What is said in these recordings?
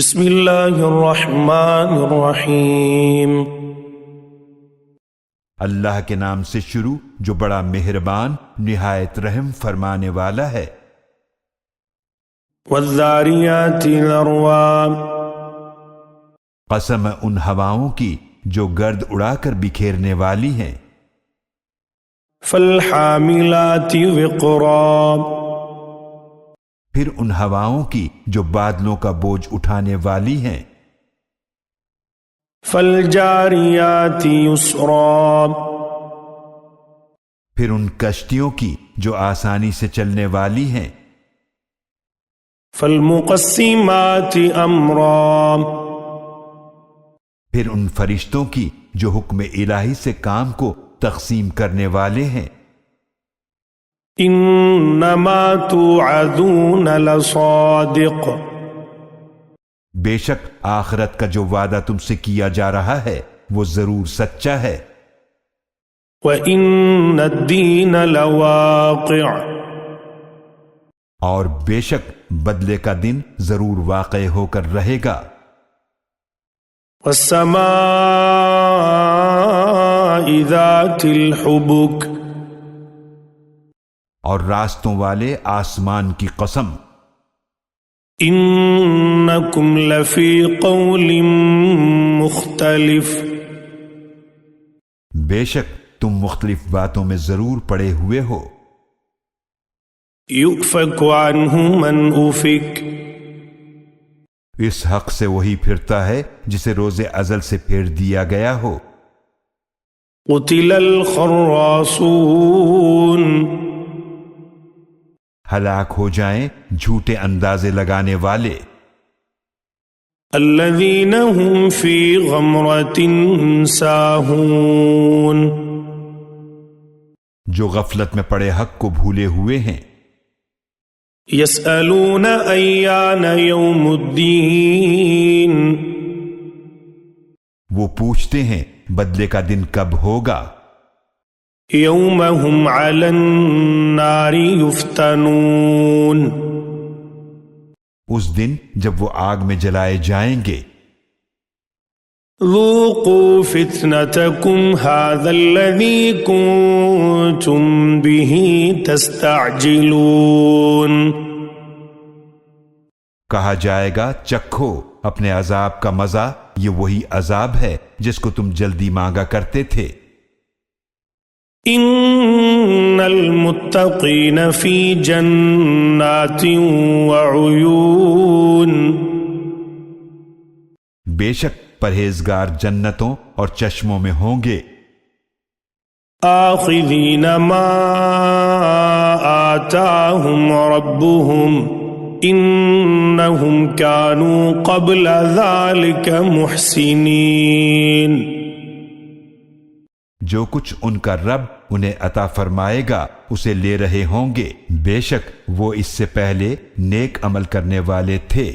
بسم اللہ الرحمن الرحیم اللہ کے نام سے شروع جو بڑا مہربان نہایت رحم فرمانے والا ہے۔ والذاریات ذروا، قسم ان ہواؤں کی جو گرد اڑا کر بکھیرنے والی ہیں۔ فالحاملات وقرا، پھر ان ہواؤں کی جو بادلوں کا بوجھ اٹھانے والی ہیں۔ فالجاریات یسرا، پھر ان کشتیوں کی جو آسانی سے چلنے والی ہیں۔ فالمقسمات امرا، پھر ان فرشتوں کی جو حکم الہی سے کام کو تقسیم کرنے والے ہیں۔ انما توعدون لصادق، بے شک آخرت کا جو وعدہ تم سے کیا جا رہا ہے وہ ضرور سچا ہے۔ وَإِنَّ الدِّينَ لَوَاقِعٌ، اور بے شک بدلے کا دن ضرور واقع ہو کر رہے گا۔ وَالسَّمَاءِ ذَاتِ الْحُبُكِ، اور راستوں والے آسمان کی قسم، انکم لفی قول مختلف، بے شک تم مختلف باتوں میں ضرور پڑے ہوئے ہو۔ یؤفک عنہ من افک، اس حق سے وہی پھرتا ہے جسے روز ازل سے پھیر دیا گیا ہو۔ قتل الخراصون، ہلاک ہو جائیں جھوٹے اندازے لگانے والے۔ الذین هم فی غمرۃ ساہون، جو غفلت میں پڑے حق کو بھولے ہوئے ہیں۔ یسألون ایان یوم الدین، وہ پوچھتے ہیں بدلے کا دن کب ہوگا۔ یوم هم علی النار یفتنون، اس دن جب وہ آگ میں جلائے جائیں گے۔ ذوقوا فتنتکم ھذا الذی کنتم بہ تستعجلون، کہا جائے گا چکھو اپنے عذاب کا مزہ، یہ وہی عذاب ہے جس کو تم جلدی مانگا کرتے تھے۔ ان المتقین فی جنات وعیون، بے شک پرہیزگار جنتوں اور چشموں میں ہوں گے۔ آخذین ما آتاہم ربہم انہم کانوا قبل ذلک محسنین، جو کچھ ان کا رب انہیں عطا فرمائے گا اسے لے رہے ہوں گے، بے شک وہ اس سے پہلے نیک عمل کرنے والے تھے۔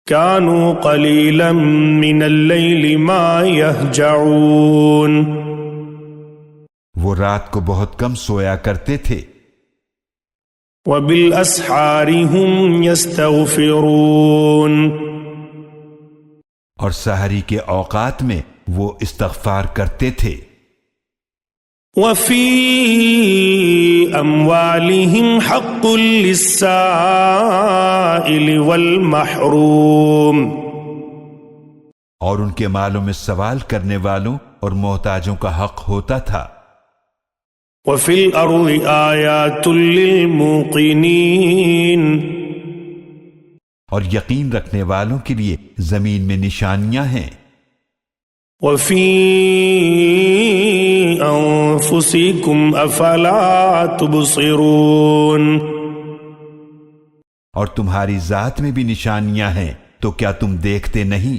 كانوا قليلا من الليل ما يهجعون، وہ رات کو بہت کم سویا کرتے تھے۔ وبالأسحار هم يستغفرون، اور سحری کے اوقات میں وہ استغفار کرتے تھے۔ وفي أموالهم حق للسائل والمحروم، اور ان کے مالوں میں سوال کرنے والوں اور محتاجوں کا حق ہوتا تھا۔ وفي الأرض آيات للموقنين، اور یقین رکھنے والوں کے لیے زمین میں نشانیاں ہیں۔ وفي أنفسكم أفلا تبصرون، اور تمہاری ذات میں بھی نشانیاں ہیں تو کیا تم دیکھتے نہیں۔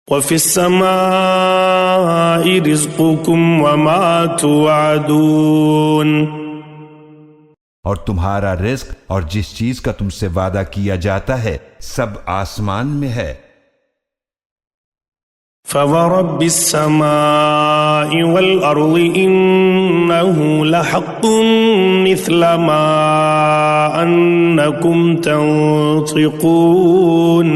وفي السماء رزقكم وما توعدون، اور تمہارا رزق اور جس چیز کا تم سے وعدہ کیا جاتا ہے سب آسمان میں ہے۔ فورب السماء والأرض إنه لحق مثل ما أنكم تنطقون.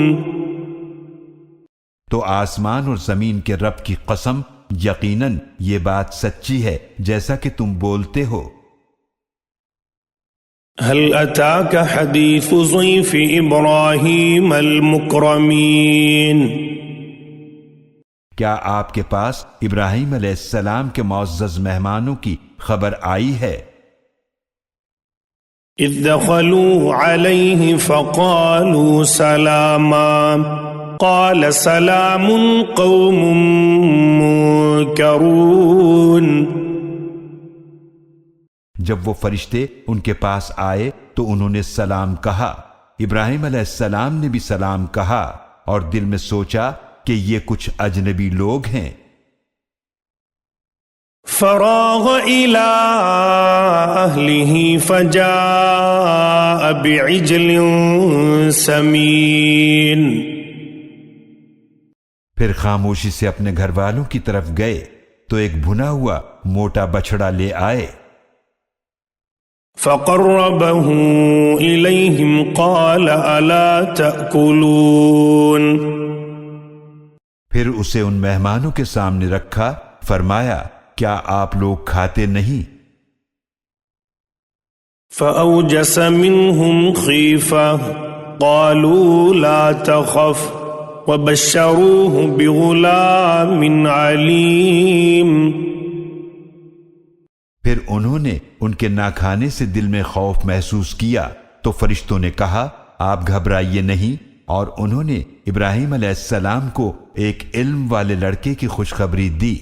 تو آسمان اور زمین کے رب کی قسم، یقیناً یہ بات سچی ہے جیسا کہ تم بولتے ہو. هل أتاك حديث ضيف إبراهيم المكرمين. کیا آپ کے پاس ابراہیم علیہ السلام کے معزز مہمانوں کی خبر آئی ہے؟ اذ دخلوا عليه فقالوا سلاما قال سلام قوم منكرون. جب وہ فرشتے ان کے پاس آئے تو انہوں نے سلام کہا. ابراہیم علیہ السلام نے بھی سلام کہا اور دل میں سوچا کہ یہ کچھ اجنبی لوگ ہیں. فراغ إلى أهله فجاء بعجل سمين. پھر خاموشی سے اپنے گھر والوں کی طرف گئے تو ایک بھنا ہوا موٹا بچڑا لے آئے. فقربه إليهم قال ألا تأكلون. پھر اسے ان مہمانوں کے سامنے رکھا، فرمایا کیا آپ لوگ کھاتے نہیں؟ فأوجس منهم خيفة قالوا لا تخف وبشروه بغلام عليم. پھر انہوں نے ان کے نہ کھانے سے دل میں خوف محسوس کیا تو فرشتوں نے کہا آپ گھبرائیے نہیں، اور انہوں نے ابراہیم علیہ السلام کو ایک علم والے لڑکے کی خوشخبری دی.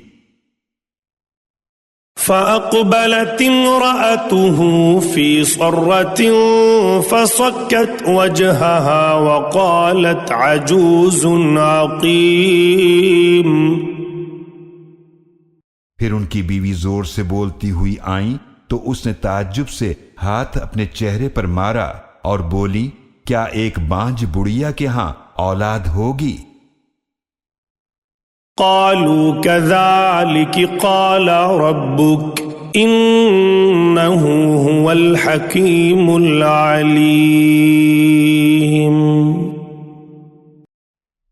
فأقبلت امرأته في صرة فصكت وجهها وقالت عجوز عقيم. پھر ان کی بیوی زور سے بولتی ہوئی آئیں تو اس نے تعجب سے ہاتھ اپنے چہرے پر مارا اور بولی کیا ایک بانجھ بڑھیا کے ہاں اولاد ہوگی؟ قالوا كذلك قال ربك إنه هو الحكيم العليم.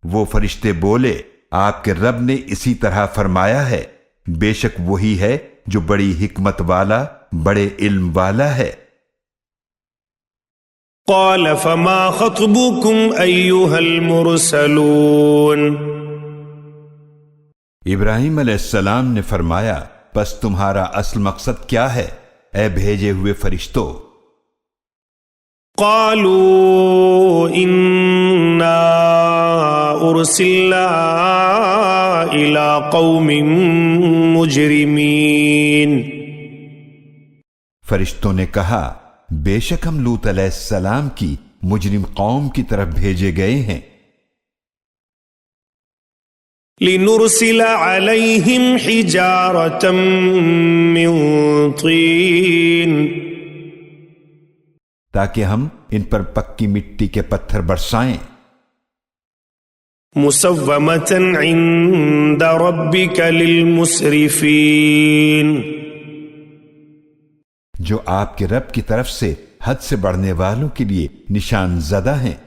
وہ فرشتے بولے آپ کے رب نے اسی طرح فرمایا ہے، بے شک وہی ہے جو بڑی حکمت والا، بڑے علم والا ہے. قال فما خطبكم أيها المرسلون. ابراہیم علیہ السلام نے فرمایا پس تمہارا اصل مقصد کیا ہے اے بھیجے ہوئے فرشتوں؟ قالوا إنا أرسلنا إلى قوم مجرمين. فرشتوں نے کہا بے شک ہم لوط علیہ السلام کی مجرم قوم کی طرف بھیجے گئے ہیں. لنرسل عليهم حجارة من طين. تاکہ ہم ان پر پکی مٹی کے پتھر برسائیں. مسومة عند ربك للمسرفين. جو آپ کے رب کی طرف سے حد سے بڑھنے والوں کے لیے نشان زدہ ہیں.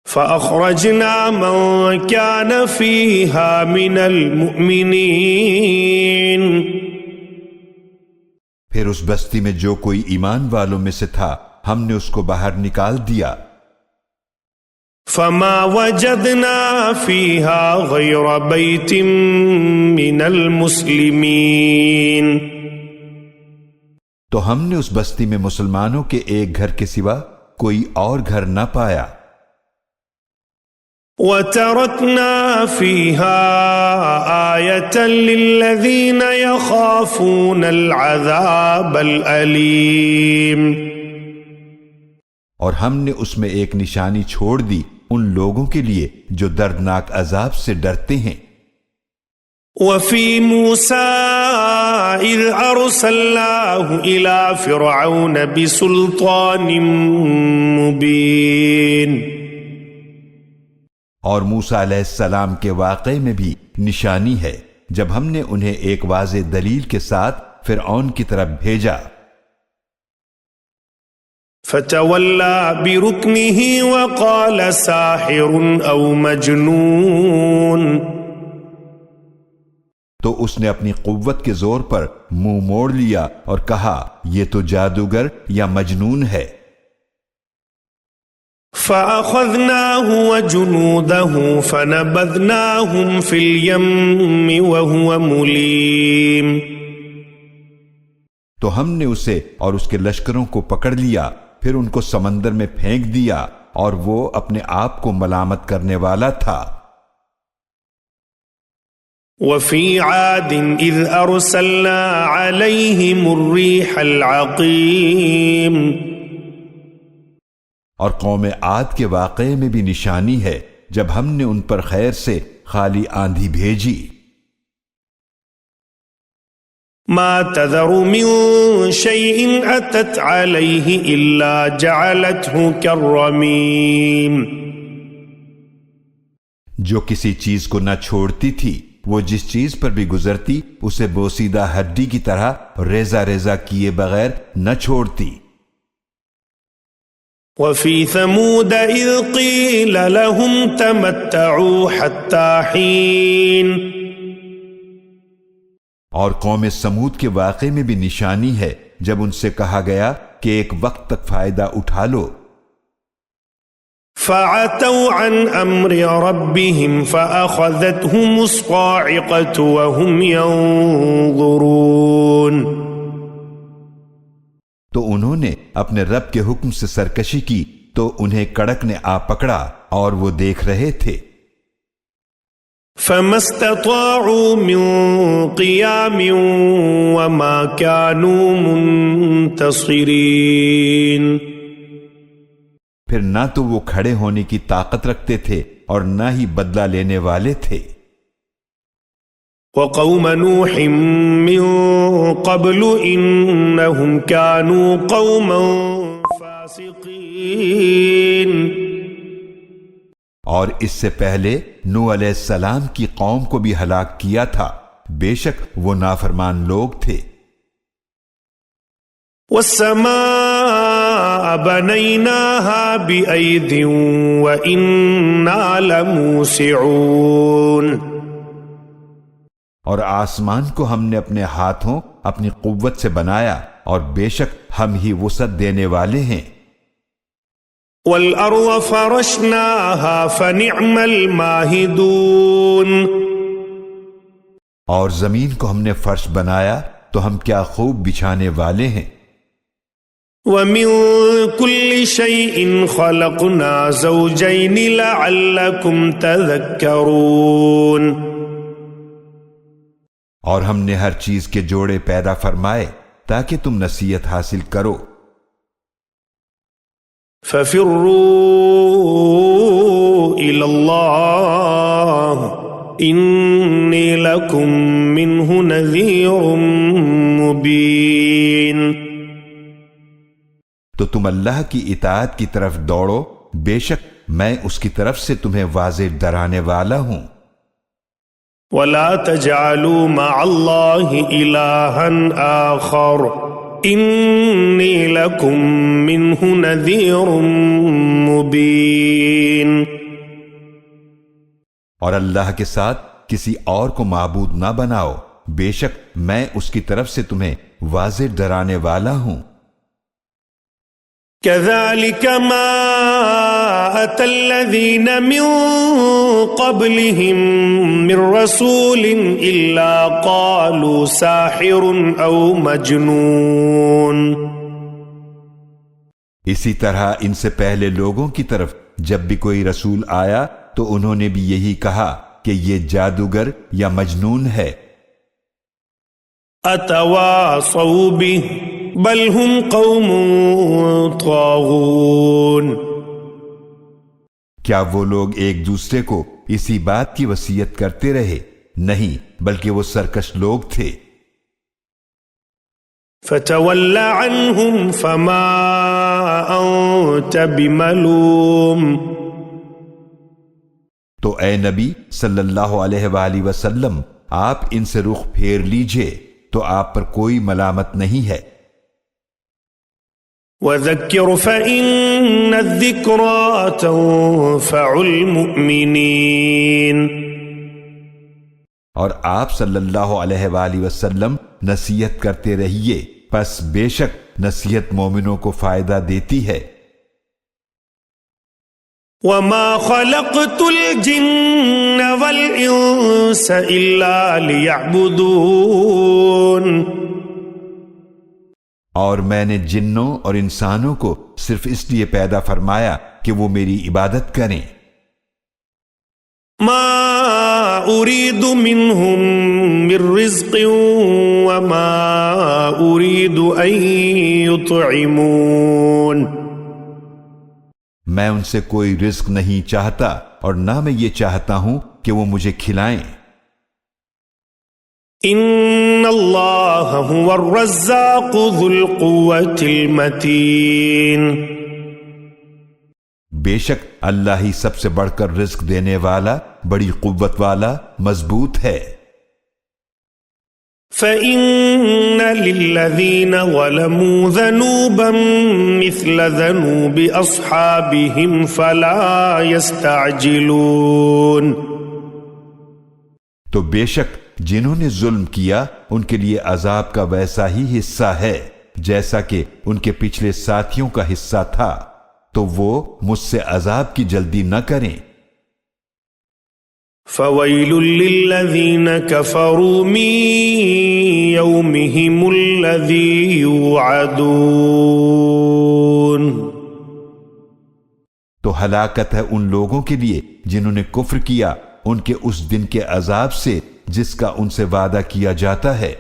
فأخرجنا من كان فيها من المؤمنين. پھر اس بستی میں جو کوئی ایمان والوں میں سے تھا ہم نے اس کو باہر نکال دیا. فما وجدنا فيها غير بيت من المسلمين. تو ہم نے اس بستی میں مسلمانوں کے ایک گھر کے سوا کوئی اور گھر نہ پایا. وَتَرَكْنَا فِيهَا آيَةً لِلَّذِينَ يَخَافُونَ الْعَذَابَ الْأَلِيمَ. اور ہم نے اس میں ایک نشانی چھوڑ دی ان لوگوں کے لیے جو دردناک عذاب سے ڈرتے ہیں. وَفِي مُوسَىٰ إِذْ أَرْسَلْنَاهُ إِلَىٰ فِرْعَوْنَ بِسُلْطَانٍ مُّبِينٍ. اور موسیٰ علیہ السلام کے واقعے میں بھی نشانی ہے جب ہم نے انہیں ایک واضح دلیل کے ساتھ فرعون کی طرف بھیجا۔ فتولى بركنه وقال ساحر أو مجنون، تو اس نے اپنی قوت کے زور پر منہ موڑ لیا اور کہا یہ تو جادوگر یا مجنون ہے۔ فأخذناه وجنوده فنبذناهم في اليم وهو مليم، تو ہم نے اسے اور اس کے لشکروں کو پکڑ لیا، پھر ان کو سمندر میں پھینک دیا اور وہ اپنے آپ کو ملامت کرنے والا تھا۔ وفي عاد إذ أرسلنا عليهم الريح العقيم، اور قوم عاد کے واقعے میں بھی نشانی ہے جب ہم نے ان پر خیر سے خالی آندھی بھیجی۔ ما تذر من شيء أتت عليه إلا جعلته كالرميم، جو کسی چیز کو نہ چھوڑتی تھی وہ جس چیز پر بھی گزرتی اسے بوسیدہ ہڈی کی طرح ریزہ ریزہ کیے بغیر نہ چھوڑتی۔ وفي ثمود إذ قيل لهم تمتعوا حتى حين، اور قوم سمود کے واقعے میں بھی نشانی ہے جب ان سے کہا گیا کہ ایک وقت تک فائدہ اٹھا لو۔ فعتوا عن امر ربهم فاخذتهم الصاعقة وهم ينظرون، تو انہوں نے اپنے رب کے حکم سے سرکشی کی تو انہیں کڑک نے آ پکڑا اور وہ دیکھ رہے تھے۔ فما استطاعوا من قيام وما كانوا منتصرين، پھر نہ تو وہ کھڑے ہونے کی طاقت رکھتے تھے اور نہ ہی بدلہ لینے والے تھے۔ وقوم نوح من قبل انهم كانوا قوما فاسقين، اور اس سے پہلے نوح علیہ السلام کی قوم کو بھی ہلاک کیا تھا، بے شک وہ نافرمان لوگ تھے۔ والسماء بنيناها بأيد وإنا لموسعون، اور آسمان کو ہم نے اپنے ہاتھوں اپنی قوت سے بنایا اور بے شک ہم ہی وسعت دینے والے ہیں۔ والأرض فرشناها فنعم الماهدون، اور زمین کو ہم نے فرش بنایا تو ہم کیا خوب بچھانے والے ہیں۔ ومن كل شيء خلقنا زوجين لعلكم تذكرون، اور ہم نے ہر چیز کے جوڑے پیدا فرمائے تاکہ تم نصیحت حاصل کرو۔ ففروا إلى الله إني لكم منه نذير مبين، تو تم اللہ کی اطاعت کی طرف دوڑو، بے شک میں اس کی طرف سے تمہیں واضح ڈرانے والا ہوں۔ ولا تجعلوا مع الله إلها آخر إني لكم منه نذير مبين، اور اللہ کے ساتھ کسی اور کو معبود نہ بناؤ، بے شک میں اس کی طرف سے تمہیں واضح ڈرانے والا ہوں۔ كذلك ما أتى الذين من قبلهم من رسول إلا قالوا ساحر أو مجنون، اسی طرح ان سے پہلے لوگوں کی طرف جب بھی کوئی رسول آیا تو انہوں نے بھی یہی کہا کہ یہ جادوگر یا مجنون ہے۔ أتواصوا به بل هم قوم طاغون، کیا وہ لوگ ایک دوسرے کو اسی بات کی وصیت کرتے رہے؟ نہیں، بلکہ وہ سرکش لوگ تھے۔ فتول عنهم فما أنت بملوم، تو اے نبی صلی اللہ علیہ وآلہ وسلم آپ ان سے رخ پھیر لیجئے تو آپ پر کوئی ملامت نہیں ہے۔ وَذَكِّرْ فَإِنَّ الذِّكْرَى تَنفَعُ الْمُؤْمِنِينَ، اور آپ صلی اللہ علیہ وآلہ وسلم نصیحت کرتے رہیے، پس بے شک نصیحت مومنوں کو فائدہ دیتی ہے۔ وَمَا خَلَقْتُ الْجِنَّ وَالْإِنسَ إِلَّا لِيَعْبُدُونَ، اور میں نے جنوں اور انسانوں کو صرف اس لیے پیدا فرمایا کہ وہ میری عبادت کریں۔ مَا أُرِيدُ مِنْهُمْ مِنْ رِزْقٍ وَمَا أُرِيدُ أَنْ يُطْعِمُونَ، میں ان سے کوئی رزق نہیں چاہتا اور نہ میں یہ چاہتا ہوں کہ وہ مجھے کھلائیں۔ ان اللہ هو الرزاق ذو القوة المتین، بے شک اللہ ہی سب سے بڑھ کر رزق دینے والا، بڑی قوت والا، مضبوط ہے۔ فَإِنَّ لِلَّذِينَ ظَلَمُوا ذَنُوبًا مِثْلَ ذَنُوبِ أَصْحَابِهِمْ فَلَا يَسْتَعْجِلُونَ، تو بے شک جنہوں نے ظلم کیا ان کے لیے عذاب کا ویسا ہی حصہ ہے جیسا کہ ان کے پچھلے ساتھیوں کا حصہ تھا، تو وہ مجھ سے عذاب کی جلدی نہ کریں۔ فَوَيْلٌ لِّلَّذِينَ كَفَرُوا مِن يَوْمِهِمُ الَّذِي يُوعَدُونَ، تو ہلاکت ہے ان لوگوں کے لیے جنہوں نے کفر کیا ان کے اس دن کے عذاب سے جس کا ان سے وعدہ کیا جاتا ہے۔